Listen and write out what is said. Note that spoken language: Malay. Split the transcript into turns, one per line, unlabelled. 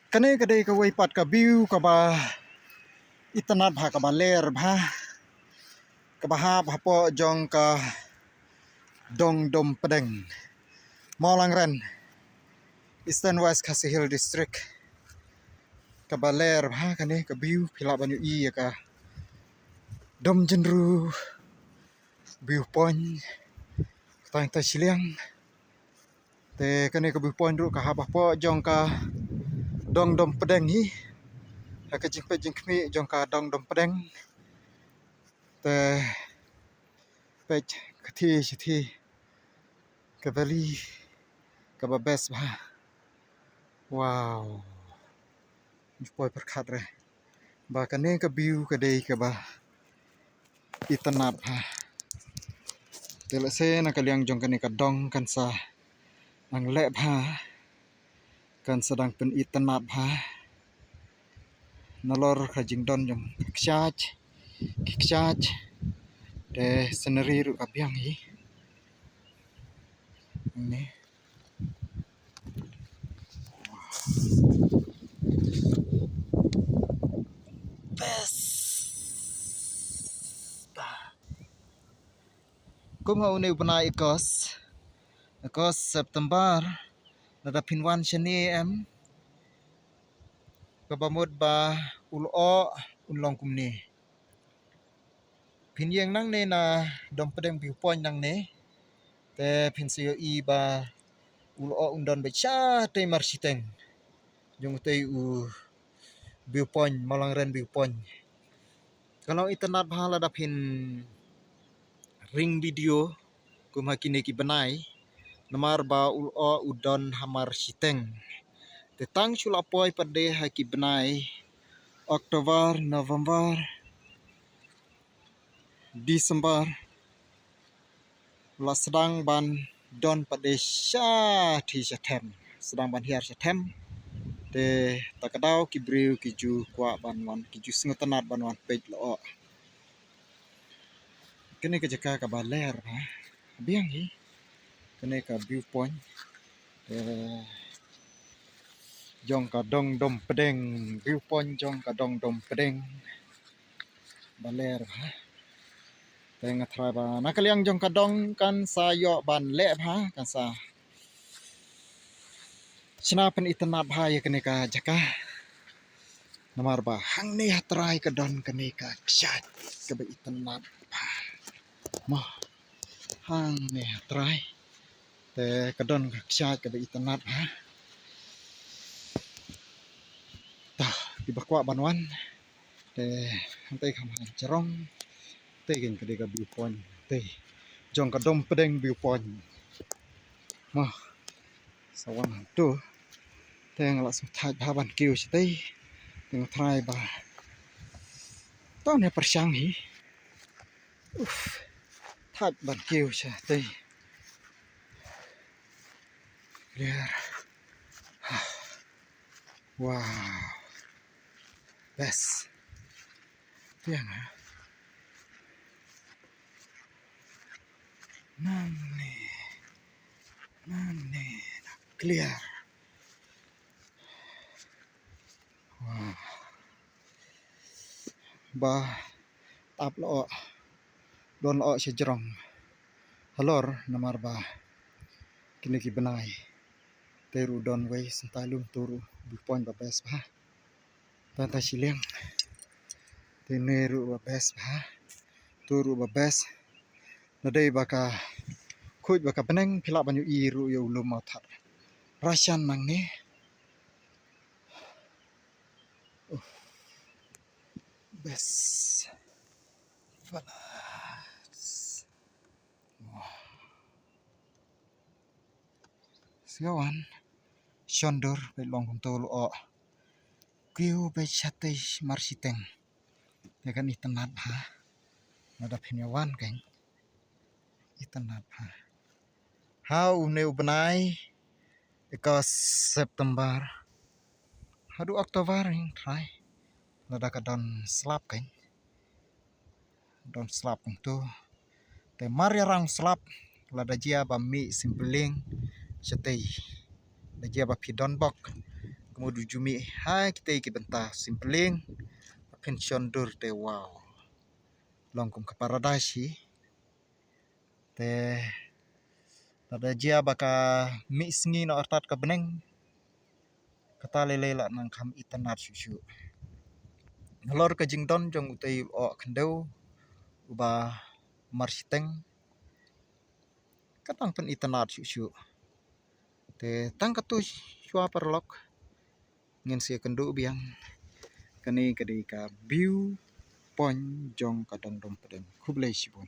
Kane kadai ka wai pat ka view ka ba itanat bha ka ba ler bha ka ba ha bha po jong ka dong dom pedeng Molang Ren Eastern West Khasi Hill District ka ba ler bha kane ka view phila banyu I ka dom jenru view point tang ta siliang te kane ka view point ru ka ha bha po jong ka dong dom pedeng hi ka jing pe jing khmi jong ka dong dom pedeng te pech khathi ka valley ka ba best bha wow poi perkhat re ba kane ka view ka dei ka ba itanat bha tela se na kaliang jong kane ka dong kan sa ang le bha kan sedang pen itanat bha nalor ka jing don jong kikchach de scenery ru ka biang hi ni best kung au ne bana ikos September nada pinwan shani em kabamod ba ulo unlong kumni pinyeng nang ne na dom pedeng view point nang ne te pinsio I ba ulo undon be cha te marsiteng jong te u view point Molang Ren view point kalau itanat bhala da pin ring video kumakine ki banai namar ba ulo udon hamar siteng te tang chula poi pade haki banai Oktober November Desember la sedang ban don pada sya thi Septem sedang ban hiar Septem te takadau ki briu ki ju kwa ban wan ki ju singotanat ban wan pej lo kene ka jaka ka baler ha biang hi kene ka view point jong ka dong dom pedeng view point jong ka dong dom pedeng baler ha teng athra ba nakaliang jong ka dong kan sa yo ban le bha kan sa china pen itanat bha ye kene ka jaka namar ba hang ne hatrai ka don kene ka kshat ka ba itanat bha ma hang ne hatrai te ka don ka kshat ka ba itanat bha ta di bakwa banwan te hantai kham han charong te gen ka de ka view point te jong ka dom pedeng view point ma sawan tu teng la sum thaj bha ban kiu chi te teng thrai ba to ne persyang hi thaj ban kiu cha te clear wow best tiang ha nane clear wow ba tap lo don lo sejrong halor namar ba kini ki benai teru don wei sentalum turu view point ba best ba tanta siliang teneru ba best ba turu ba best nadai baka khuj baka peneng phila banyu iru yo ulum ma thar rasyan nang ne best siawan shondor be long tol o kiu be chate marsiteng ya kan itanat ha nada pinyawan kan itanat ha how neu benai because September hadu Oktober ing try nada ka don slap kan don slap tu te maria rang slap lada jia ba mi simpeling chatei da jia ba pidon bok kemudian jumi hai kita bentah simpling pension dur te wow longkum ke paradise te tada jia baka misngi no artat ka beneng kata lele la nang kam itanat susu ngalor ka jingdon jong utai o kendeu uba marsiteng katang pen itanat susu te tang katu shua perlok ngin sia kendu biang kani kadai ka view point jong kadang dom pedeng kublai sibun